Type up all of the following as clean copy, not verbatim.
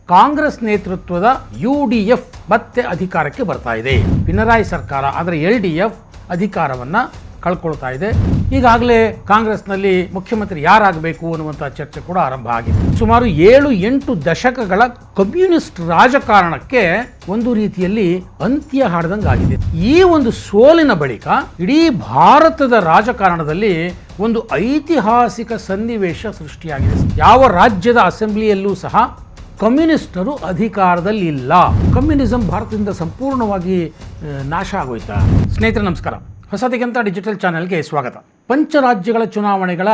ಕಾಂಗ್ರೆಸ್ ನೇತೃತ್ವದ UDF ಮತ್ತೆ ಅಧಿಕಾರಕ್ಕೆ ಬರ್ತಾ ಇದೆ. ಪಿನರಾಯಿ ಸರ್ಕಾರ ಅಂದರೆ LDF ಅಧಿಕಾರವನ್ನು ಕಳ್ಕೊಳ್ತಾ ಇದೆ. ಈಗಾಗಲೇ ಕಾಂಗ್ರೆಸ್ನಲ್ಲಿ ಮುಖ್ಯಮಂತ್ರಿ ಯಾರಾಗಬೇಕು ಅನ್ನುವಂಥ ಚರ್ಚೆ ಕೂಡ ಆರಂಭ ಆಗಿದೆ. ಸುಮಾರು 7-8 ದಶಕಗಳ ಕಮ್ಯುನಿಸ್ಟ್ ರಾಜಕಾರಣಕ್ಕೆ ಒಂದು ರೀತಿಯಲ್ಲಿ ಅಂತ್ಯ ಹಾಡ್ದಂಗೆ ಆಗಿದೆ. ಈ ಒಂದು ಸೋಲಿನ ಬಳಿಕ ಇಡೀ ಭಾರತದ ರಾಜಕಾರಣದಲ್ಲಿ ಒಂದು ಐತಿಹಾಸಿಕ ಸನ್ನಿವೇಶ ಸೃಷ್ಟಿಯಾಗಿದೆ. ಯಾವ ರಾಜ್ಯದ ಅಸೆಂಬ್ಲಿಯಲ್ಲೂ ಸಹ ಕಮ್ಯುನಿಸ್ಟರು ಅಧಿಕಾರದಲ್ಲಿ ಇಲ್ಲ. ಕಮ್ಯುನಿಸಂ ಭಾರತದಿಂದ ಸಂಪೂರ್ಣವಾಗಿ ನಾಶ ಆಗೋಯ್ತಾ? ಸ್ನೇಹಿತರೆ ನಮಸ್ಕಾರ, ಹೊಸದಿಗಂತ ಡಿಜಿಟಲ್ ಚಾನೆಲ್ಗೆ ಸ್ವಾಗತ. ಪಂಚರಾಜ್ಯಗಳ ಚುನಾವಣೆಗಳ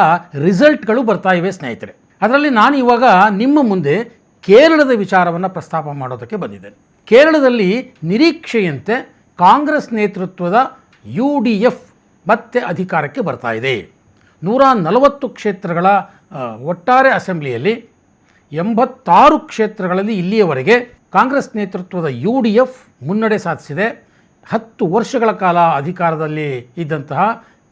ರಿಸಲ್ಟ್ಗಳು ಬರ್ತಾ ಇವೆ ಸ್ನೇಹಿತರೆ. ಅದರಲ್ಲಿ ನಾನು ಇವಾಗ ನಿಮ್ಮ ಮುಂದೆ ಕೇರಳದ ವಿಚಾರವನ್ನು ಪ್ರಸ್ತಾಪ ಮಾಡೋದಕ್ಕೆ ಬಂದಿದ್ದೇನೆ. ಕೇರಳದಲ್ಲಿ ನಿರೀಕ್ಷೆಯಂತೆ ಕಾಂಗ್ರೆಸ್ ನೇತೃತ್ವದ UDF ಮತ್ತೆ ಅಧಿಕಾರಕ್ಕೆ ಬರ್ತಾ ಇದೆ. 140 ಕ್ಷೇತ್ರಗಳ ಒಟ್ಟಾರೆ ಅಸೆಂಬ್ಲಿಯಲ್ಲಿ 86 ಕ್ಷೇತ್ರಗಳಲ್ಲಿ ಇಲ್ಲಿಯವರೆಗೆ ಕಾಂಗ್ರೆಸ್ ನೇತೃತ್ವದ UDF ಮುನ್ನಡೆ ಸಾಧಿಸಿದೆ. 10 ವರ್ಷಗಳ ಕಾಲ ಅಧಿಕಾರದಲ್ಲಿ ಇದ್ದಂತಹ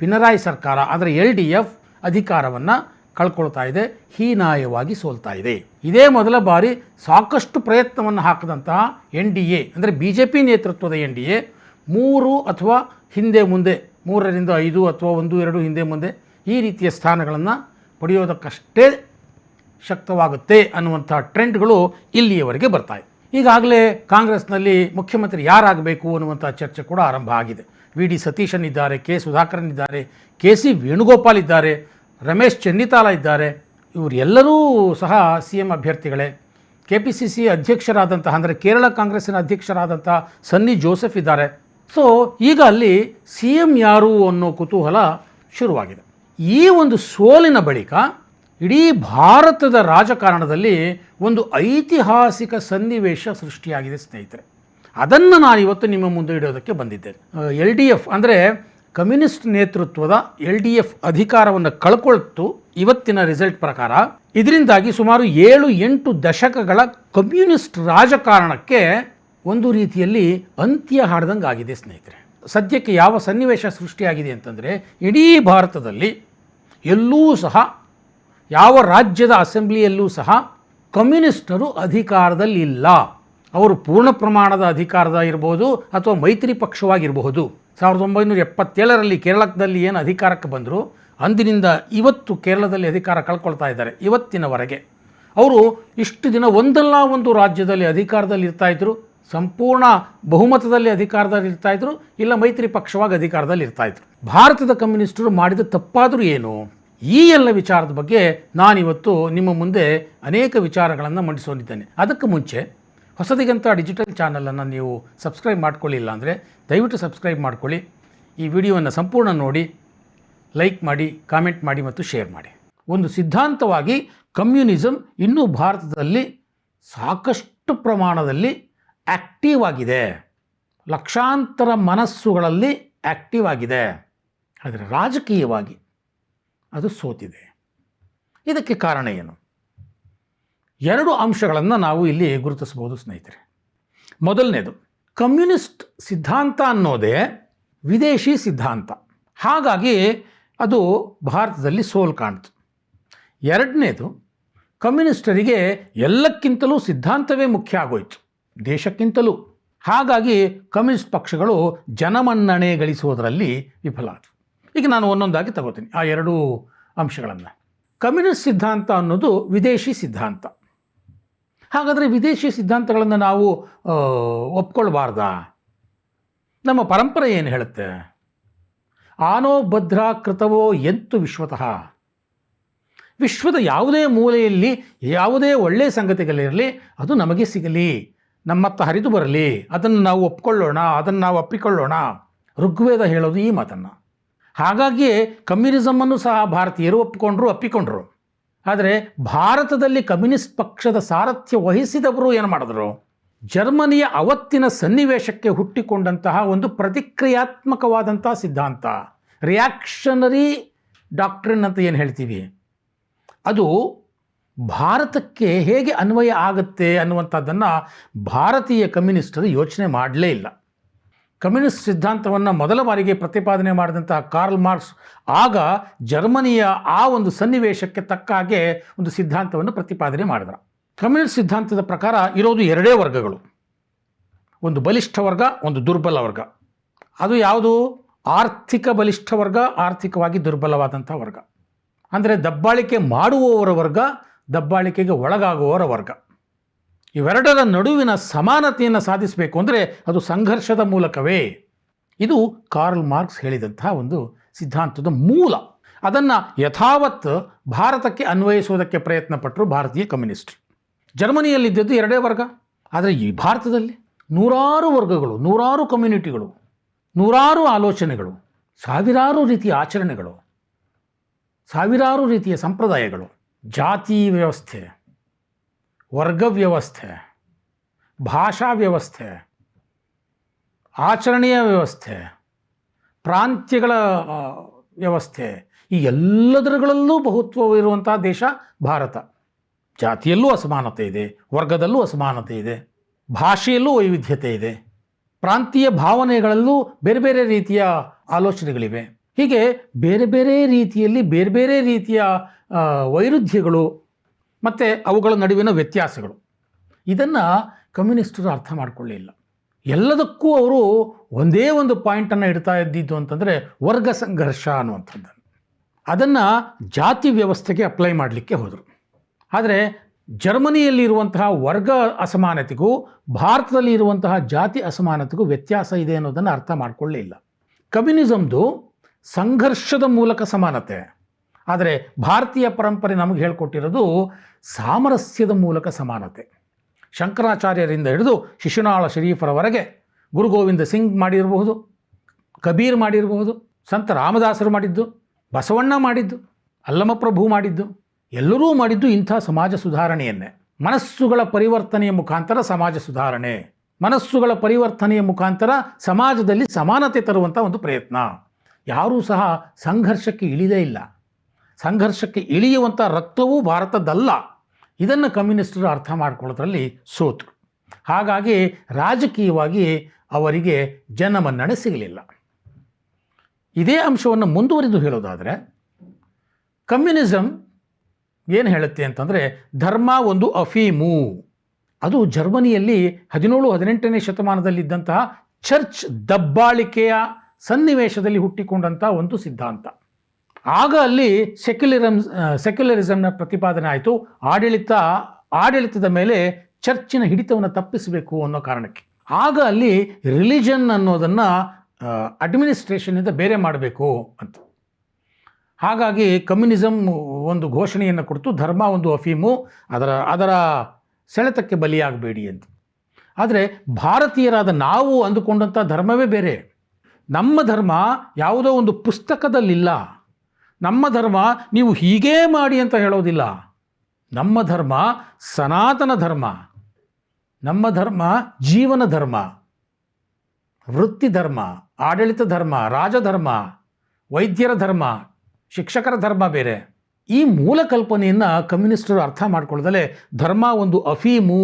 ಪಿನರಾಯಿ ಸರ್ಕಾರ ಅಂದರೆ LDF ಅಧಿಕಾರವನ್ನು ಕಳ್ಕೊಳ್ತಾ ಇದೆ, ಹೀನಾಯವಾಗಿ ಸೋಲ್ತಾ ಇದೆ. ಇದೇ ಮೊದಲ ಬಾರಿ ಸಾಕಷ್ಟು ಪ್ರಯತ್ನವನ್ನು ಹಾಕಿದಂತಹ NDA ಅಂದರೆ BJP ನೇತೃತ್ವದ NDA 3 ಅಥವಾ ಹಿಂದೆ ಮುಂದೆ 3ರಿಂದ 5 ಅಥವಾ 1-2 ಹಿಂದೆ ಮುಂದೆ ಈ ರೀತಿಯ ಸ್ಥಾನಗಳನ್ನು ಪಡೆಯೋದಕ್ಕಷ್ಟೇ ಶಕ್ತವಾಗುತ್ತೆ ಅನ್ನುವಂಥ ಟ್ರೆಂಡ್ಗಳು ಇಲ್ಲಿಯವರೆಗೆ ಬರ್ತಾಯಿದೆ. ಈಗಾಗಲೇ ಕಾಂಗ್ರೆಸ್ನಲ್ಲಿ ಮುಖ್ಯಮಂತ್ರಿ ಯಾರಾಗಬೇಕು ಅನ್ನುವಂಥ ಚರ್ಚೆ ಕೂಡ ಆರಂಭ ಆಗಿದೆ. VD ಸತೀಶನ್ ಇದ್ದಾರೆ, K ಸುಧಾಕರನ್ ಇದ್ದಾರೆ, KC ವೇಣುಗೋಪಾಲ್ ಇದ್ದಾರೆ, ರಮೇಶ್ ಚೆನ್ನಿತಾಲ ಇದ್ದಾರೆ. ಇವರೆಲ್ಲರೂ ಸಹ CM ಅಭ್ಯರ್ಥಿಗಳೇ. KPCC ಅಧ್ಯಕ್ಷರಾದಂತಹ ಅಂದರೆ ಕೇರಳ ಕಾಂಗ್ರೆಸ್ಸಿನ ಅಧ್ಯಕ್ಷರಾದಂಥ ಸನ್ನಿ ಜೋಸೆಫ್ ಇದ್ದಾರೆ. ಸೊ ಈಗ ಅಲ್ಲಿ CM ಯಾರು ಅನ್ನೋ ಕುತೂಹಲ ಶುರುವಾಗಿದೆ. ಈ ಒಂದು ಸೋಲಿನ ಬಳಿಕ ಇಡೀ ಭಾರತದ ರಾಜಕಾರಣದಲ್ಲಿ ಒಂದು ಐತಿಹಾಸಿಕ ಸನ್ನಿವೇಶ ಸೃಷ್ಟಿಯಾಗಿದೆ ಸ್ನೇಹಿತರೆ. ಅದನ್ನು ನಾನು ಇವತ್ತು ನಿಮ್ಮ ಮುಂದೆ ಇಡೋದಕ್ಕೆ ಬಂದಿದ್ದೇನೆ. LDF ಅಂದರೆ ಕಮ್ಯುನಿಸ್ಟ್ ನೇತೃತ್ವದ LDF ಅಧಿಕಾರವನ್ನು ಕಳ್ಕೊಳ್ತು ಇವತ್ತಿನ ರಿಸಲ್ಟ್ ಪ್ರಕಾರ. ಇದರಿಂದಾಗಿ ಸುಮಾರು 7-8 ದಶಕಗಳ ಕಮ್ಯುನಿಸ್ಟ್ ರಾಜಕಾರಣಕ್ಕೆ ಒಂದು ರೀತಿಯಲ್ಲಿ ಅಂತ್ಯ ಹಾಡ್ದಂಗೆ ಆಗಿದೆ ಸ್ನೇಹಿತರೆ. ಸದ್ಯಕ್ಕೆ ಯಾವ ಸನ್ನಿವೇಶ ಸೃಷ್ಟಿಯಾಗಿದೆ ಅಂತಂದರೆ, ಇಡೀ ಭಾರತದಲ್ಲಿ ಎಲ್ಲೂ ಸಹ ಯಾವ ರಾಜ್ಯದ ಅಸೆಂಬ್ಲಿಯಲ್ಲೂ ಸಹ ಕಮ್ಯುನಿಸ್ಟರು ಅಧಿಕಾರದಲ್ಲಿ ಇಲ್ಲ. ಅವರು ಪೂರ್ಣ ಪ್ರಮಾಣದ ಅಧಿಕಾರದ ಇರ್ಬೋದು ಅಥವಾ ಮೈತ್ರಿ ಪಕ್ಷವಾಗಿರಬಹುದು. 1977ರಲ್ಲಿ ಕೇರಳದಲ್ಲಿ ಏನು ಅಧಿಕಾರಕ್ಕೆ ಬಂದರು, ಅಂದಿನಿಂದ ಇವತ್ತು ಕೇರಳದಲ್ಲಿ ಅಧಿಕಾರ ಕಳ್ಕೊಳ್ತಾ ಇದ್ದಾರೆ. ಇವತ್ತಿನವರೆಗೆ ಅವರು ಇಷ್ಟು ದಿನ ಒಂದಲ್ಲ ಒಂದು ರಾಜ್ಯದಲ್ಲಿ ಅಧಿಕಾರದಲ್ಲಿ ಇರ್ತಾಯಿದ್ರು, ಸಂಪೂರ್ಣ ಬಹುಮತದಲ್ಲಿ ಅಧಿಕಾರದಲ್ಲಿ ಇರ್ತಾಯಿದ್ರು, ಇಲ್ಲ ಮೈತ್ರಿ ಪಕ್ಷವಾಗಿ ಅಧಿಕಾರದಲ್ಲಿ ಇರ್ತಾಯಿದ್ರು. ಭಾರತದ ಕಮ್ಯುನಿಸ್ಟರು ಮಾಡಿದ ತಪ್ಪಾದರೂ ಏನು? ಈ ಎಲ್ಲ ವಿಚಾರದ ಬಗ್ಗೆ ನಾನಿವತ್ತು ನಿಮ್ಮ ಮುಂದೆ ಅನೇಕ ವಿಚಾರಗಳನ್ನು ಮಂಡಿಸೋನಿದ್ದೇನೆ. ಅದಕ್ಕೆ ಮುಂಚೆ ಹೊಸದಿಗಂತ ಡಿಜಿಟಲ್ ಚಾನಲನ್ನು ನೀವು ಸಬ್ಸ್ಕ್ರೈಬ್ ಮಾಡ್ಕೊಳ್ಳಿಲ್ಲ ಅಂದರೆ ದಯವಿಟ್ಟು ಸಬ್ಸ್ಕ್ರೈಬ್ ಮಾಡ್ಕೊಳ್ಳಿ. ಈ ವಿಡಿಯೋವನ್ನು ಸಂಪೂರ್ಣ ನೋಡಿ, ಲೈಕ್ ಮಾಡಿ, ಕಾಮೆಂಟ್ ಮಾಡಿ ಮತ್ತು ಶೇರ್ ಮಾಡಿ. ಒಂದು ಸಿದ್ಧಾಂತವಾಗಿ ಕಮ್ಯುನಿಸಂ ಇನ್ನೂ ಭಾರತದಲ್ಲಿ ಸಾಕಷ್ಟು ಪ್ರಮಾಣದಲ್ಲಿ ಆ್ಯಕ್ಟಿವ್ ಆಗಿದೆ, ಲಕ್ಷಾಂತರ ಮನಸ್ಸುಗಳಲ್ಲಿ ಆ್ಯಕ್ಟಿವ್ ಆಗಿದೆ. ಆದರೆ ರಾಜಕೀಯವಾಗಿ ಅದು ಸೋತಿದೆ. ಇದಕ್ಕೆ ಕಾರಣ ಏನು? 2 ಅಂಶಗಳನ್ನು ನಾವು ಇಲ್ಲಿ ಗುರುತಿಸಬಹುದು ಸ್ನೇಹಿತರೆ. ಮೊದಲನೇದು, ಕಮ್ಯುನಿಸ್ಟ್ ಸಿದ್ಧಾಂತ ಅನ್ನೋದೇ ವಿದೇಶಿ ಸಿದ್ಧಾಂತ, ಹಾಗಾಗಿ ಅದು ಭಾರತದಲ್ಲಿ ಸೋಲು ಕಾಣ್ತು. ಎರಡನೇದು, ಕಮ್ಯುನಿಸ್ಟರಿಗೆ ಎಲ್ಲಕ್ಕಿಂತಲೂ ಸಿದ್ಧಾಂತವೇ ಮುಖ್ಯ ಆಗೋಯ್ತು, ದೇಶಕ್ಕಿಂತಲೂ. ಹಾಗಾಗಿ ಕಮ್ಯುನಿಸ್ಟ್ ಪಕ್ಷಗಳು ಜನಮನ್ನಣೆ ಗಳಿಸುವುದರಲ್ಲಿ ವಿಫಲ ಆದವು. ಈಗ ನಾನು ಒಂದೊಂದಾಗಿ ತಗೋತೀನಿ ಆ 2 ಅಂಶಗಳನ್ನು. ಕಮ್ಯುನಿಸ್ಟ್ ಸಿದ್ಧಾಂತ ಅನ್ನೋದು ವಿದೇಶಿ ಸಿದ್ಧಾಂತ. ಹಾಗಾದರೆ ವಿದೇಶಿ ಸಿದ್ಧಾಂತಗಳನ್ನು ನಾವು ಒಪ್ಕೊಳ್ಬಾರ್ದಾ? ನಮ್ಮ ಪರಂಪರೆ ಏನು ಹೇಳುತ್ತೆ? ಆನೋ ಭದ್ರಾ ಕೃತವೋ ಎಂತು ವಿಶ್ವತಃ. ವಿಶ್ವದ ಯಾವುದೇ ಮೂಲೆಯಲ್ಲಿ ಯಾವುದೇ ಒಳ್ಳೆಯ ಸಂಗತಿಗಳಿರಲಿ, ಅದು ನಮಗೆ ಸಿಗಲಿ, ನಮ್ಮತ್ತ ಹರಿದು ಬರಲಿ, ಅದನ್ನು ನಾವು ಒಪ್ಕೊಳ್ಳೋಣ, ಅದನ್ನು ನಾವು ಅಪ್ಪಿಕೊಳ್ಳೋಣ. ಋಗ್ವೇದ ಹೇಳೋದು ಈ ಮಾತನ್ನು. ಹಾಗಾಗಿಯೇ ಕಮ್ಯುನಿಸಮನ್ನು ಸಹ ಭಾರತೀಯರು ಅಪ್ಪಿಕೊಂಡ್ರು. ಆದರೆ ಭಾರತದಲ್ಲಿ ಕಮ್ಯುನಿಸ್ಟ್ ಪಕ್ಷದ ಸಾರಥ್ಯ ವಹಿಸಿದವರು ಏನು ಮಾಡಿದ್ರು? ಜರ್ಮನಿಯ ಅವತ್ತಿನ ಸನ್ನಿವೇಶಕ್ಕೆ ಹುಟ್ಟಿಕೊಂಡಂತಹ ಒಂದು ಪ್ರತಿಕ್ರಿಯಾತ್ಮಕವಾದಂಥ ಸಿದ್ಧಾಂತ, ರಿಯಾಕ್ಷನರಿ ಡಾಕ್ಟ್ರಿನ್ ಅಂತ ಏನು ಹೇಳ್ತೀವಿ, ಅದು ಭಾರತಕ್ಕೆ ಹೇಗೆ ಅನ್ವಯ ಆಗುತ್ತೆ ಅನ್ನುವಂಥದ್ದನ್ನು ಭಾರತೀಯ ಕಮ್ಯುನಿಸ್ಟರು ಯೋಚನೆ ಮಾಡಲೇ ಇಲ್ಲ. ಕಮ್ಯುನಿಸ್ಟ್ ಸಿದ್ಧಾಂತವನ್ನು ಮೊದಲ ಬಾರಿಗೆ ಪ್ರತಿಪಾದನೆ ಮಾಡಿದಂತಹ ಕಾರ್ಲ್ ಮಾರ್ಕ್ಸ್ ಆಗ ಜರ್ಮನಿಯ ಆ ಒಂದು ಸನ್ನಿವೇಶಕ್ಕೆ ತಕ್ಕ ಹಾಗೆ ಒಂದು ಸಿದ್ಧಾಂತವನ್ನು ಪ್ರತಿಪಾದನೆ ಮಾಡಿದರು. ಕಮ್ಯುನಿಸ್ಟ್ ಸಿದ್ಧಾಂತದ ಪ್ರಕಾರ ಇರೋದು ಎರಡೇ ವರ್ಗಗಳು, ಒಂದು ಬಲಿಷ್ಠ ವರ್ಗ, ಒಂದು ದುರ್ಬಲ ವರ್ಗ. ಅದು ಯಾವುದು? ಆರ್ಥಿಕ ಬಲಿಷ್ಠ ವರ್ಗ, ಆರ್ಥಿಕವಾಗಿ ದುರ್ಬಲವಾದಂಥ ವರ್ಗ. ಅಂದರೆ ದಬ್ಬಾಳಿಕೆ ಮಾಡುವವರ ವರ್ಗ, ದಬ್ಬಾಳಿಕೆಗೆ ಒಳಗಾಗುವವರ ವರ್ಗ. ಇವೆರಡರ ನಡುವಿನ ಸಮಾನತೆಯನ್ನು ಸಾಧಿಸಬೇಕು ಅಂದರೆ ಅದು ಸಂಘರ್ಷದ ಮೂಲಕವೇ. ಇದು ಕಾರ್ಲ್ ಮಾರ್ಕ್ಸ್ ಹೇಳಿದಂಥ ಒಂದು ಸಿದ್ಧಾಂತದ ಮೂಲ. ಅದನ್ನು ಯಥಾವತ್ ಭಾರತಕ್ಕೆ ಅನ್ವಯಿಸುವುದಕ್ಕೆ ಪ್ರಯತ್ನ ಪಟ್ಟರು ಭಾರತೀಯ ಕಮ್ಯುನಿಸ್ಟ್. ಜರ್ಮನಿಯಲ್ಲಿದ್ದದ್ದು ಎರಡೇ ವರ್ಗ, ಆದರೆ ಈ ಭಾರತದಲ್ಲಿ ನೂರಾರು ವರ್ಗಗಳು, ನೂರಾರು ಕಮ್ಯುನಿಟಿಗಳು, ನೂರಾರು ಆಲೋಚನೆಗಳು, ಸಾವಿರಾರು ರೀತಿಯ ಆಚರಣೆಗಳು, ಸಾವಿರಾರು ರೀತಿಯ ಸಂಪ್ರದಾಯಗಳು, ಜಾತಿ ವ್ಯವಸ್ಥೆ, ವರ್ಗ ವ್ಯವಸ್ಥೆ, ಭಾಷಾ ವ್ಯವಸ್ಥೆ, ಆಚರಣೆಯ ವ್ಯವಸ್ಥೆ, ಪ್ರಾಂತ್ಯಗಳ ವ್ಯವಸ್ಥೆ, ಈ ಎಲ್ಲದರಗಳಲ್ಲೂ ಬಹುತ್ವವಿರುವಂಥ ದೇಶ ಭಾರತ. ಜಾತಿಯಲ್ಲೂ ಅಸಮಾನತೆ ಇದೆ, ವರ್ಗದಲ್ಲೂ ಅಸಮಾನತೆ ಇದೆ, ಭಾಷೆಯಲ್ಲೂ ವೈವಿಧ್ಯತೆ ಇದೆ, ಪ್ರಾಂತೀಯ ಭಾವನೆಗಳಲ್ಲೂ ಬೇರೆ ಬೇರೆ ರೀತಿಯ ಆಲೋಚನೆಗಳಿವೆ. ಹೀಗೆ ಬೇರೆ ಬೇರೆ ರೀತಿಯಲ್ಲಿ ಬೇರೆ ಬೇರೆ ರೀತಿಯ ವೈರುಧ್ಯಗಳು ಮತ್ತು ಅವುಗಳ ನಡುವಿನ ವ್ಯತ್ಯಾಸಗಳು. ಇದನ್ನು ಕಮ್ಯುನಿಸ್ಟರು ಅರ್ಥ ಮಾಡಿಕೊಳ್ಳಿಲ್ಲ. ಎಲ್ಲದಕ್ಕೂ ಅವರು ಒಂದೇ ಒಂದು ಪಾಯಿಂಟನ್ನು ಇಡ್ತಾ ಇದ್ದಿದ್ದು ಅಂತಂದರೆ ವರ್ಗ ಸಂಘರ್ಷ ಅನ್ನುವಂಥದ್ದು. ಅದನ್ನು ಜಾತಿ ವ್ಯವಸ್ಥೆಗೆ ಅಪ್ಲೈ ಮಾಡಲಿಕ್ಕೆ ಹೋದರು. ಆದರೆ ಜರ್ಮನಿಯಲ್ಲಿರುವಂತಹ ವರ್ಗ ಅಸಮಾನತೆಗೂ ಭಾರತದಲ್ಲಿ ಇರುವಂತಹ ಜಾತಿ ಅಸಮಾನತೆಗೂ ವ್ಯತ್ಯಾಸ ಇದೆ ಅನ್ನೋದನ್ನು ಅರ್ಥ ಮಾಡಿಕೊಳ್ಳಿಲ್ಲ. ಕಮ್ಯುನಿಸಮ್ದು ಸಂಘರ್ಷದ ಮೂಲಕ ಸಮಾನತೆ, ಆದರೆ ಭಾರತೀಯ ಪರಂಪರೆ ನಮಗೆ ಹೇಳಿಕೊಟ್ಟಿರೋದು ಸಾಮರಸ್ಯದ ಮೂಲಕ ಸಮಾನತೆ. ಶಂಕರಾಚಾರ್ಯರಿಂದ ಹಿಡಿದು ಶಿಶುನಾಳ ಶರೀಫರವರೆಗೆ ಗುರು ಗೋವಿಂದ ಸಿಂಗ್ ಮಾಡಿರಬಹುದು, ಕಬೀರ್ ಮಾಡಿರಬಹುದು, ಸಂತ ರಾಮದಾಸರು ಮಾಡಿದ್ದು, ಬಸವಣ್ಣ ಮಾಡಿದ್ದು, ಅಲ್ಲಮಪ್ರಭು ಮಾಡಿದ್ದು, ಎಲ್ಲರೂ ಮಾಡಿದ್ದು ಇಂಥ ಸಮಾಜ ಸುಧಾರಣೆಯನ್ನೇ. ಮನಸ್ಸುಗಳ ಪರಿವರ್ತನೆಯ ಮುಖಾಂತರ ಸಮಾಜ ಸುಧಾರಣೆ, ಮನಸ್ಸುಗಳ ಪರಿವರ್ತನೆಯ ಮುಖಾಂತರ ಸಮಾಜದಲ್ಲಿ ಸಮಾನತೆ ತರುವಂಥ ಒಂದು ಪ್ರಯತ್ನ. ಯಾರೂ ಸಹ ಸಂಘರ್ಷಕ್ಕೆ ಇಳಿದೇ ಇಲ್ಲ. ಸಂಘರ್ಷಕ್ಕೆ ಇಳಿಯುವಂಥ ರಕ್ತವೂ ಭಾರತದ್ದಲ್ಲ. ಇದನ್ನು ಕಮ್ಯುನಿಸ್ಟರು ಅರ್ಥ ಮಾಡ್ಕೊಳ್ಳೋದ್ರಲ್ಲಿ ಸೋತರು. ಹಾಗಾಗಿ ರಾಜಕೀಯವಾಗಿ ಅವರಿಗೆ ಜನಮನ್ನಣೆ ಸಿಗಲಿಲ್ಲ. ಇದೇ ಅಂಶವನ್ನು ಮುಂದುವರಿದು ಹೇಳೋದಾದರೆ, ಕಮ್ಯುನಿಸಮ್ ಏನು ಹೇಳುತ್ತೆ ಅಂತಂದರೆ ಧರ್ಮ ಒಂದು ಅಫೀಮು. ಅದು ಜರ್ಮನಿಯಲ್ಲಿ 17-18ನೇ ಶತಮಾನದಲ್ಲಿದ್ದಂತಹ ಚರ್ಚ್ ದಬ್ಬಾಳಿಕೆಯ ಸನ್ನಿವೇಶದಲ್ಲಿ ಹುಟ್ಟಿಕೊಂಡಂಥ ಒಂದು ಸಿದ್ಧಾಂತ. ಆಗ ಅಲ್ಲಿ ಸೆಕ್ಯುಲರಿಸಮ್ನ ಪ್ರತಿಪಾದನೆ ಆಯಿತು. ಆಡಳಿತದ ಮೇಲೆ ಚರ್ಚಿನ ಹಿಡಿತವನ್ನು ತಪ್ಪಿಸಬೇಕು ಅನ್ನೋ ಕಾರಣಕ್ಕೆ. ಆಗ ಅಲ್ಲಿ ರಿಲಿಜನ್ ಅನ್ನೋದನ್ನು ಅಡ್ಮಿನಿಸ್ಟ್ರೇಷನ್ನಿಂದ ಬೇರೆ ಮಾಡಬೇಕು ಅಂತ. ಹಾಗಾಗಿ ಕಮ್ಯುನಿಸಮ್ ಒಂದು ಘೋಷಣೆಯನ್ನು ಕೊಡ್ತು, ಧರ್ಮ ಒಂದು ಅಫೀಮು, ಅದರ ಸೆಳೆತಕ್ಕೆ ಬಲಿಯಾಗಬೇಡಿ ಅಂತ. ಆದರೆ ಭಾರತೀಯರಾದ ನಾವು ಅಂದುಕೊಂಡಂಥ ಧರ್ಮವೇ ಬೇರೆ. ನಮ್ಮ ಧರ್ಮ ಯಾವುದೋ ಒಂದು ಪುಸ್ತಕದಲ್ಲಿಲ್ಲ. ನಮ್ಮ ಧರ್ಮ ನೀವು ಹೀಗೇ ಮಾಡಿ ಅಂತ ಹೇಳೋದಿಲ್ಲ. ನಮ್ಮ ಧರ್ಮ ಸನಾತನ ಧರ್ಮ. ನಮ್ಮ ಧರ್ಮ ಜೀವನ ಧರ್ಮ, ವೃತ್ತಿ ಧರ್ಮ, ಆಡಳಿತ ಧರ್ಮ, ರಾಜಧರ್ಮ, ವೈದ್ಯರ ಧರ್ಮ, ಶಿಕ್ಷಕರ ಧರ್ಮ ಬೇರೆ. ಈ ಮೂಲ ಕಲ್ಪನೆಯನ್ನು ಕಮ್ಯುನಿಸ್ಟರು ಅರ್ಥ ಮಾಡ್ಕೊಳ್ಳದಲೇ ಧರ್ಮ ಒಂದು ಅಫೀಮು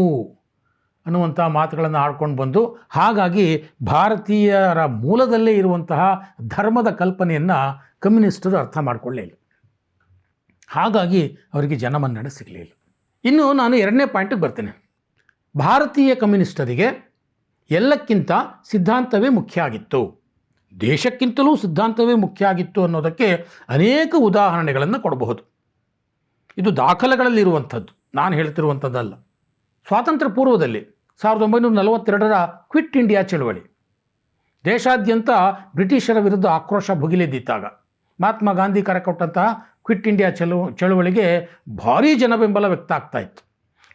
ಅನ್ನುವಂಥ ಮಾತುಗಳನ್ನು ಆಡ್ಕೊಂಡು ಬಂದು, ಹಾಗಾಗಿ ಭಾರತೀಯರ ಮೂಲದಲ್ಲೇ ಇರುವಂತಹ ಧರ್ಮದ ಕಲ್ಪನೆಯನ್ನು ಕಮ್ಯುನಿಸ್ಟರು ಅರ್ಥ ಮಾಡಿಕೊಳ್ಳಲಿಲ್ಲ. ಹಾಗಾಗಿ ಅವರಿಗೆ ಜನಮನ್ನಣೆ ಸಿಗಲಿಲ್ಲ. ಇನ್ನು ನಾನು ಎರಡನೇ ಪಾಯಿಂಟಿಗೆ ಬರ್ತೇನೆ. ಭಾರತೀಯ ಕಮ್ಯುನಿಸ್ಟರಿಗೆ ಎಲ್ಲಕ್ಕಿಂತ ಸಿದ್ಧಾಂತವೇ ಮುಖ್ಯ ಆಗಿತ್ತು, ದೇಶಕ್ಕಿಂತಲೂ ಸಿದ್ಧಾಂತವೇ ಮುಖ್ಯ ಆಗಿತ್ತು ಅನ್ನೋದಕ್ಕೆ ಅನೇಕ ಉದಾಹರಣೆಗಳನ್ನು ಕೊಡಬಹುದು. ಇದು ದಾಖಲೆಗಳಲ್ಲಿರುವಂಥದ್ದು, ನಾನು ಹೇಳ್ತಿರುವಂಥದ್ದಲ್ಲ. ಸ್ವಾತಂತ್ರ್ಯ ಪೂರ್ವದಲ್ಲಿ 1942ರ ಕ್ವಿಟ್ ಇಂಡಿಯಾ ಚಳವಳಿ ದೇಶಾದ್ಯಂತ ಬ್ರಿಟಿಷರ ವಿರುದ್ಧ ಆಕ್ರೋಶ ಭುಗಿಲೆದ್ದಿದ್ದಾಗ ಮಹಾತ್ಮ ಗಾಂಧಿ ಕರೆ ಕೊಟ್ಟಂತಹ ಕ್ವಿಟ್ ಇಂಡಿಯಾ ಚಳವಳಿಗೆ ಭಾರೀ ಜನಬೆಂಬಲ ವ್ಯಕ್ತ ಆಗ್ತಾ ಇತ್ತು.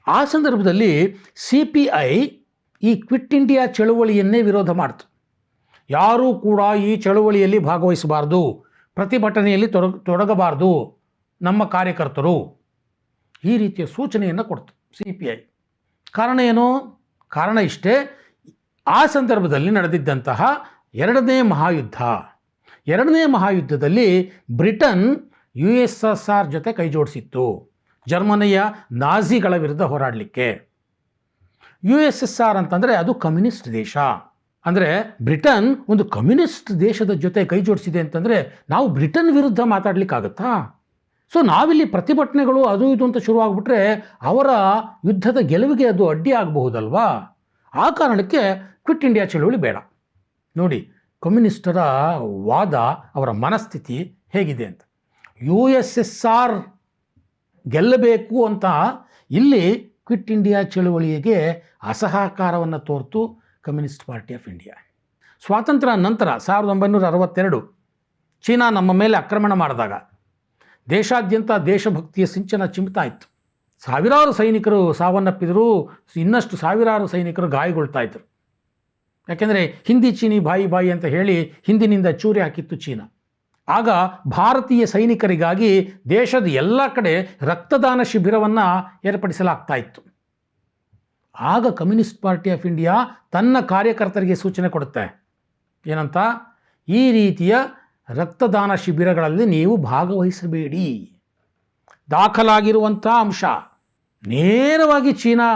ಆ ಸಂದರ್ಭದಲ್ಲಿ CPI ಈ ಕ್ವಿಟ್ ಇಂಡಿಯಾ ಚಳವಳಿಯನ್ನೇ ವಿರೋಧ ಮಾಡ್ತು. ಯಾರೂ ಕೂಡ ಈ ಚಳವಳಿಯಲ್ಲಿ ಭಾಗವಹಿಸಬಾರ್ದು, ಪ್ರತಿಭಟನೆಯಲ್ಲಿ ತೊಡಗಬಾರ್ದು ನಮ್ಮ ಕಾರ್ಯಕರ್ತರು, ಈ ರೀತಿಯ ಸೂಚನೆಯನ್ನು ಕೊಡ್ತು CPI. ಕಾರಣ ಏನು? ಕಾರಣ ಇಷ್ಟೇ, ಆ ಸಂದರ್ಭದಲ್ಲಿ ನಡೆದಿದ್ದಂತಹ ಎರಡನೇ ಮಹಾಯುದ್ಧದಲ್ಲಿ ಬ್ರಿಟನ್ USSR ಜೊತೆ ಕೈ ಜೋಡಿಸಿತ್ತು ಜರ್ಮನಿಯ ನಾಜಿಗಳ ವಿರುದ್ಧ ಹೋರಾಡಲಿಕ್ಕೆ. USSR ಅಂತಂದರೆ ಅದು ಕಮ್ಯುನಿಸ್ಟ್ ದೇಶ. ಅಂದರೆ ಬ್ರಿಟನ್ ಒಂದು ಕಮ್ಯುನಿಸ್ಟ್ ದೇಶದ ಜೊತೆ ಕೈ ಜೋಡಿಸಿದೆ ಅಂತಂದರೆ ನಾವು ಬ್ರಿಟನ್ ವಿರುದ್ಧ ಮಾತಾಡಲಿಕ್ಕಾಗತ್ತಾ? ಸೊ ನಾವಿಲ್ಲಿ ಪ್ರತಿಭಟನೆಗಳು ಅದು ಇದು ಅಂತ ಶುರುವಾಗ್ಬಿಟ್ರೆ ಅವರ ಯುದ್ಧದ ಗೆಲುವಿಗೆ ಅದು ಅಡ್ಡಿ ಆಗಬಹುದಲ್ವಾ? ಆ ಕಾರಣಕ್ಕೆ ಕ್ವಿಟ್ ಇಂಡಿಯಾ ಚಳುವಳಿ ಬೇಡ. ನೋಡಿ ಕಮ್ಯುನಿಸ್ಟರ ವಾದ, ಅವರ ಮನಸ್ಥಿತಿ ಹೇಗಿದೆ ಅಂತ. USSR ಗೆಲ್ಲಬೇಕು ಅಂತ ಇಲ್ಲಿ ಕ್ವಿಟ್ ಇಂಡಿಯಾ ಚಳುವಳಿಗೆ ಅಸಹಕಾರವನ್ನು ತೋರ್ತು ಕಮ್ಯುನಿಸ್ಟ್ ಪಾರ್ಟಿ ಆಫ್ ಇಂಡಿಯಾ. ಸ್ವಾತಂತ್ರ್ಯ ನಂತರ 1962 ಚೀನಾ ನಮ್ಮ ಮೇಲೆ ಆಕ್ರಮಣ ಮಾಡಿದಾಗ ದೇಶಾದ್ಯಂತ ದೇಶಭಕ್ತಿಯ ಸಿಂಚನ ಚಿಮ್ತಾ ಇತ್ತು. ಸಾವಿರಾರು ಸೈನಿಕರು ಸಾವನ್ನಪ್ಪಿದರು, ಇನ್ನಷ್ಟು ಸಾವಿರಾರು ಸೈನಿಕರು ಗಾಯಗೊಳ್ತಾ ಇದ್ದರು. ಯಾಕೆಂದರೆ ಹಿಂದಿ ಚೀನಿ ಬಾಯಿ ಬಾಯಿ ಅಂತ ಹೇಳಿ ಹಿಂದಿನಿಂದ ಚೂರಿ ಹಾಕಿತ್ತು ಚೀನಾ. ಆಗ ಭಾರತೀಯ ಸೈನಿಕರಿಗಾಗಿ ದೇಶದ ಎಲ್ಲ ಕಡೆ ರಕ್ತದಾನ ಶಿಬಿರವನ್ನು ಏರ್ಪಡಿಸಲಾಗ್ತಾ ಇತ್ತು. ಆಗ ಕಮ್ಯುನಿಸ್ಟ್ ಪಾರ್ಟಿ ಆಫ್ ಇಂಡಿಯಾ ತನ್ನ ಕಾರ್ಯಕರ್ತರಿಗೆ ಸೂಚನೆ ಕೊಡುತ್ತೆ, ಏನಂತ? ಈ ರೀತಿಯ ರಕ್ತದಾನ ಶಿಬಿರಗಳಲ್ಲಿ ನೀವು ಭಾಗವಹಿಸಬೇಡಿ. ದಾಖಲಾಗಿರುವಂಥ ಅಂಶ ನೇರವಾಗಿ ಚೀನಾ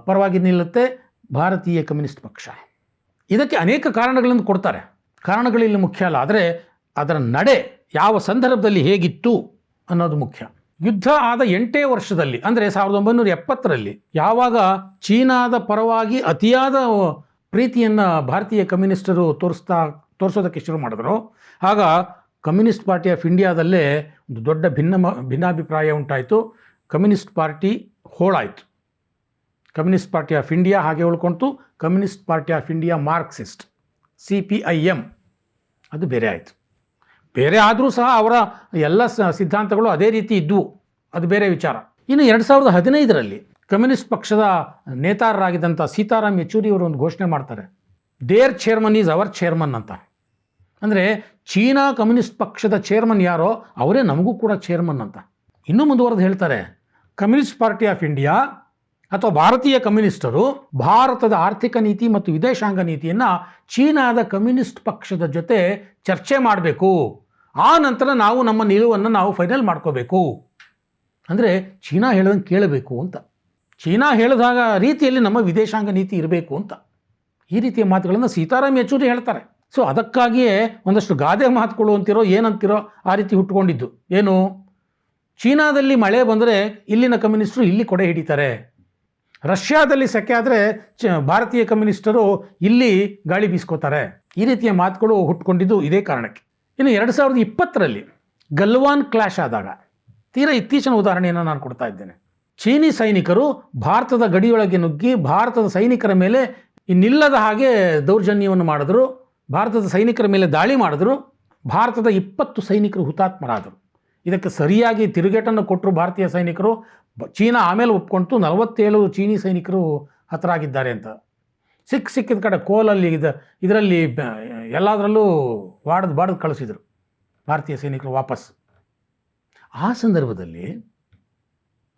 ಪರವಾಗಿ ನಿಲ್ಲುತ್ತೆ ಭಾರತೀಯ ಕಮ್ಯುನಿಸ್ಟ್ ಪಕ್ಷ. ಇದಕ್ಕೆ ಅನೇಕ ಕಾರಣಗಳನ್ನು ಕೊಡ್ತಾರೆ. ಕಾರಣಗಳಿಲ್ಲಿ ಮುಖ್ಯ ಅಲ್ಲ, ಆದರೆ ಅದರ ನಡೆ ಯಾವ ಸಂದರ್ಭದಲ್ಲಿ ಹೇಗಿತ್ತು ಅನ್ನೋದು ಮುಖ್ಯ. ಯುದ್ಧ ಆದ 8 ವರ್ಷದಲ್ಲಿ, ಅಂದರೆ 1970ರಲ್ಲಿ ಯಾವಾಗ ಚೀನಾದ ಪರವಾಗಿ ಅತಿಯಾದ ಪ್ರೀತಿಯನ್ನು ಭಾರತೀಯ ಕಮ್ಯುನಿಸ್ಟರು ತೋರಿಸೋದಕ್ಕೆ ಶುರು ಮಾಡಿದ್ರು, ಆಗ ಕಮ್ಯುನಿಸ್ಟ್ ಪಾರ್ಟಿ ಆಫ್ ಇಂಡಿಯಾದಲ್ಲೇ ಒಂದು ದೊಡ್ಡ ಭಿನ್ನಾಭಿಪ್ರಾಯ ಉಂಟಾಯಿತು. ಕಮ್ಯುನಿಸ್ಟ್ ಪಾರ್ಟಿ ಹೋಳಾಯಿತು. ಕಮ್ಯುನಿಸ್ಟ್ ಪಾರ್ಟಿ ಆಫ್ ಇಂಡಿಯಾ ಹಾಗೆ ಉಳ್ಕೊಳ್ತು. Communist Party of India Marxist CPIM ಅದು ಬೇರೆ ಆಯಿತು. ಬೇರೆ ಆದರೂ ಸಹ ಅವರ ಎಲ್ಲ ಸಿದ್ಧಾಂತಗಳು ಅದೇ ರೀತಿ ಇದ್ದವು, ಅದು ಬೇರೆ ವಿಚಾರ. ಇನ್ನು 2015ರಲ್ಲಿ ಕಮ್ಯುನಿಸ್ಟ್ ಪಕ್ಷದ ನೇತಾರರಾಗಿದ್ದಂಥ ಸೀತಾರಾಮ್ ಯೆಚೂರಿ ಅವರು ಒಂದು ಘೋಷಣೆ ಮಾಡ್ತಾರೆ, their chairman is our chairman ಅಂತ. ಅಂದರೆ ಚೀನಾ ಕಮ್ಯುನಿಸ್ಟ್ ಪಕ್ಷದ ಚೇರ್ಮನ್ ಯಾರೋ ಅವರೇ ನಮಗೂ ಕೂಡ ಚೇರ್ಮನ್ ಅಂತ. ಇನ್ನೂ ಮುಂದುವರೆದು ಹೇಳ್ತಾರೆ, ಕಮ್ಯುನಿಸ್ಟ್ ಪಾರ್ಟಿ ಆಫ್ ಇಂಡಿಯಾ ಅಥವಾ ಭಾರತೀಯ ಕಮ್ಯುನಿಸ್ಟರು ಭಾರತದ ಆರ್ಥಿಕ ನೀತಿ ಮತ್ತು ವಿದೇಶಾಂಗ ನೀತಿಯನ್ನು ಚೀನಾದ ಕಮ್ಯುನಿಸ್ಟ್ ಪಕ್ಷದ ಜೊತೆ ಚರ್ಚೆ ಮಾಡಬೇಕು. ಆ ನಂತರ ನಾವು ನಮ್ಮ ನಿಲುವನ್ನು ನಾವು ಫೈನಲ್ ಮಾಡ್ಕೋಬೇಕು. ಅಂದರೆ ಚೀನಾ ಹೇಳೋದನ್ನು ಕೇಳಬೇಕು ಅಂತ. ಚೀನಾ ಹೇಳಿದಾಗ ರೀತಿಯಲ್ಲಿ ನಮ್ಮ ವಿದೇಶಾಂಗ ನೀತಿ ಇರಬೇಕು ಅಂತ. ಈ ರೀತಿಯ ಮಾತುಗಳನ್ನು ಸೀತಾರಾಮ್ ಯೆಚೂರಿ ಹೇಳ್ತಾರೆ. ಸೊ ಅದಕ್ಕಾಗಿಯೇ ಒಂದಷ್ಟು ಗಾದೆ ಮಾತುಗಳು ಅಂತಿರೋ ಏನಂತಿರೋ ಆ ರೀತಿ ಹುಟ್ಟುಕೊಂಡಿದ್ದು. ಏನು? ಚೀನಾದಲ್ಲಿ ಮಳೆ ಬಂದರೆ ಇಲ್ಲಿನ ಕಮ್ಯುನಿಸ್ಟರು ಇಲ್ಲಿ ಕೊಡೆ ಹಿಡಿತಾರೆ, ರಷ್ಯಾದಲ್ಲಿ ಸೆಕೆ ಆದರೆ ಭಾರತೀಯ ಕಮ್ಯುನಿಸ್ಟರು ಇಲ್ಲಿ ಗಾಳಿ ಬೀಸ್ಕೋತಾರೆ. ಈ ರೀತಿಯ ಮಾತುಗಳು ಹುಟ್ಟುಕೊಂಡಿದ್ದು ಇದೇ ಕಾರಣಕ್ಕೆ. ಇನ್ನು 2020ರಲ್ಲಿ ಗಲ್ವಾನ್ ಕ್ಲಾಶ್ ಆದಾಗ, ತೀರಾ ಇತ್ತೀಚಿನ ಉದಾಹರಣೆಯನ್ನು ನಾನು ಕೊಡ್ತಾ ಇದ್ದೇನೆ. ಚೀನಿ ಸೈನಿಕರು ಭಾರತದ ಗಡಿಯೊಳಗೆ ನುಗ್ಗಿ ಭಾರತದ ಸೈನಿಕರ ಮೇಲೆ ಇನ್ನಿಲ್ಲದ ಹಾಗೆ ದೌರ್ಜನ್ಯವನ್ನು ಮಾಡಿದ್ರು, ಭಾರತದ ಸೈನಿಕರ ಮೇಲೆ ದಾಳಿ ಮಾಡಿದ್ರು. ಭಾರತದ 20 ಸೈನಿಕರು ಹುತಾತ್ಮರಾದರು. ಇದಕ್ಕೆ ಸರಿಯಾಗಿ ತಿರುಗೇಟನ್ನು ಕೊಟ್ಟರು ಭಾರತೀಯ ಸೈನಿಕರು. ಚೀನಾ ಆಮೇಲೆ ಒಪ್ಕೊಂತು 47 ಚೀನಿ ಸೈನಿಕರು ಹತರಾಗಿದ್ದಾರೆ ಅಂತ. ಸಿಕ್ಕಿದ ಕಡೆ ಕೋಲಲ್ಲಿ ಇದರಲ್ಲಿ ಎಲ್ಲದರಲ್ಲೂ ಬಾಡ್ದು ಕಳಿಸಿದರು ಭಾರತೀಯ ಸೈನಿಕರು ವಾಪಸ್. ಆ ಸಂದರ್ಭದಲ್ಲಿ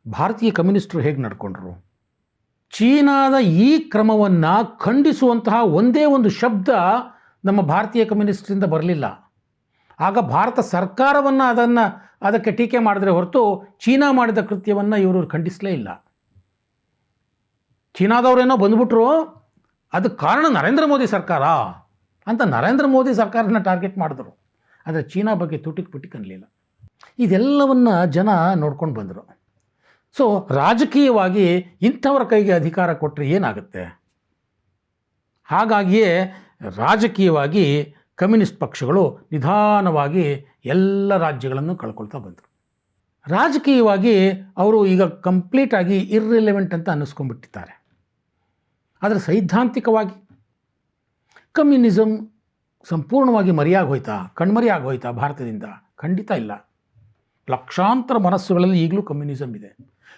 ಭಾರತೀಯ ಕಮ್ಯುನಿಸ್ಟರು ಹೇಗೆ ನಡ್ಕೊಂಡ್ರು? ಚೀನಾದ ಈ ಕ್ರಮವನ್ನು ಖಂಡಿಸುವಂತಹ ಒಂದೇ ಒಂದು ಶಬ್ದ ನಮ್ಮ ಭಾರತೀಯ ಕಮ್ಯುನಿಸ್ಟ್ರಿಂದ ಬರಲಿಲ್ಲ. ಆಗ ಭಾರತ ಸರ್ಕಾರವನ್ನು ಅದಕ್ಕೆ ಟೀಕೆ ಮಾಡಿದ್ರೆ ಹೊರತು ಚೀನಾ ಮಾಡಿದ ಕೃತ್ಯವನ್ನು ಇವರು ಖಂಡಿಸಲೇ ಇಲ್ಲ. ಚೀನಾದವರೇನೋ ಬಂದ್ಬಿಟ್ರು, ಅದಕ್ಕೆ ಕಾರಣ ನರೇಂದ್ರ ಮೋದಿ ಸರ್ಕಾರ ಅಂತ ನರೇಂದ್ರ ಮೋದಿ ಸರ್ಕಾರನ ಟಾರ್ಗೆಟ್ ಮಾಡಿದ್ರು. ಆದರೆ ಚೀನಾ ಬಗ್ಗೆ ತುಟಿಕ್ ಪಿಟಿಕ್ ಅನ್ನಲಿಲ್ಲ. ಇದೆಲ್ಲವನ್ನು ಜನ ನೋಡ್ಕೊಂಡು ಬಂದರು. ಸೊ ರಾಜಕೀಯವಾಗಿ ಇಂಥವರ ಕೈಗೆ ಅಧಿಕಾರ ಕೊಟ್ಟರೆ ಏನಾಗುತ್ತೆ? ಹಾಗಾಗಿಯೇ ರಾಜಕೀಯವಾಗಿ ಕಮ್ಯುನಿಸ್ಟ್ ಪಕ್ಷಗಳು ನಿಧಾನವಾಗಿ ಎಲ್ಲ ರಾಜ್ಯಗಳನ್ನು ಕಳ್ಕೊಳ್ತಾ ಬಂದರು. ರಾಜಕೀಯವಾಗಿ ಅವರು ಈಗ ಕಂಪ್ಲೀಟಾಗಿ ಇರ್ರಿಲೆವೆಂಟ್ ಅಂತ ಅನ್ನಿಸ್ಕೊಂಡ್ಬಿಟ್ಟಿದ್ದಾರೆ. ಆದರೆ ಸೈದ್ಧಾಂತಿಕವಾಗಿ ಕಮ್ಯುನಿಸಮ್ ಸಂಪೂರ್ಣವಾಗಿ ಕಣ್ಮರೆಯಾಗಿ ಹೋಯ್ತಾ ಭಾರತದಿಂದ? ಖಂಡಿತ ಇಲ್ಲ. ಲಕ್ಷಾಂತರ ಮನಸ್ಸುಗಳಲ್ಲಿ ಈಗಲೂ ಕಮ್ಯುನಿಸಮ್ ಇದೆ.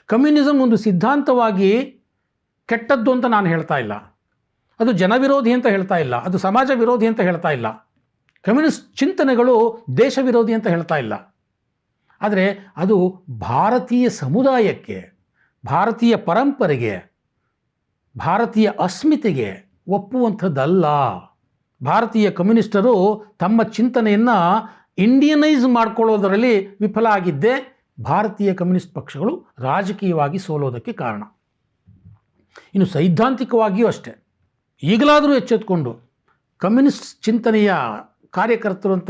ಕಮ್ಯುನಿಸಮ್ ಒಂದು ಸಿದ್ಧಾಂತವಾಗಿ ಕೆಟ್ಟದ್ದು ಅಂತ ನಾನು ಹೇಳ್ತಾ ಇಲ್ಲ, ಅದು ಜನವಿರೋಧಿ ಅಂತ ಹೇಳ್ತಾ ಇಲ್ಲ, ಅದು ಸಮಾಜ ವಿರೋಧಿ ಅಂತ ಹೇಳ್ತಾ ಇಲ್ಲ, ಕಮ್ಯುನಿಸ್ಟ್ ಚಿಂತನೆಗಳು ದೇಶ ವಿರೋಧಿ ಅಂತ ಹೇಳ್ತಾ ಇಲ್ಲ. ಆದರೆ ಅದು ಭಾರತೀಯ ಸಮುದಾಯಕ್ಕೆ, ಭಾರತೀಯ ಪರಂಪರೆಗೆ, ಭಾರತೀಯ ಅಸ್ಮಿತೆಗೆ ಒಪ್ಪುವಂಥದ್ದಲ್ಲ. ಭಾರತೀಯ ಕಮ್ಯುನಿಸ್ಟರು ತಮ್ಮ ಚಿಂತನೆಯನ್ನು ಇಂಡಿಯನೈಸ್ ಮಾಡ್ಕೊಳ್ಳೋದರಲ್ಲಿ ವಿಫಲ ಆಗಿದ್ದೇ ಭಾರತೀಯ ಕಮ್ಯುನಿಸ್ಟ್ ಪಕ್ಷಗಳು ರಾಜಕೀಯವಾಗಿ ಸೋಲೋದಕ್ಕೆ ಕಾರಣ. ಇನ್ನು ಸೈದ್ಧಾಂತಿಕವಾಗಿಯೂ ಅಷ್ಟೇ. ಈಗಲಾದರೂ ಎಚ್ಚೆತ್ತುಕೊಂಡು ಕಮ್ಯುನಿಸ್ಟ್ ಚಿಂತನೆಯ ಕಾರ್ಯಕರ್ತರು ಅಂತ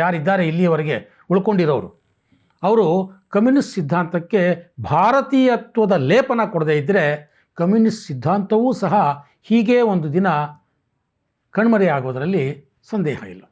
ಯಾರಿದ್ದಾರೆ ಇಲ್ಲಿಯವರೆಗೆ ಉಳ್ಕೊಂಡಿರೋರು, ಅವರು ಕಮ್ಯುನಿಸ್ಟ್ ಸಿದ್ಧಾಂತಕ್ಕೆ ಭಾರತೀಯತ್ವದ ಲೇಪನ ಕೊಡದೇ ಇದ್ದರೆ ಕಮ್ಯುನಿಸ್ಟ್ ಸಿದ್ಧಾಂತವೂ ಸಹ ಹೀಗೆ ಒಂದು ದಿನ ಕಣ್ಮರೆಯಾಗೋದರಲ್ಲಿ ಸಂದೇಹ ಇಲ್ಲ.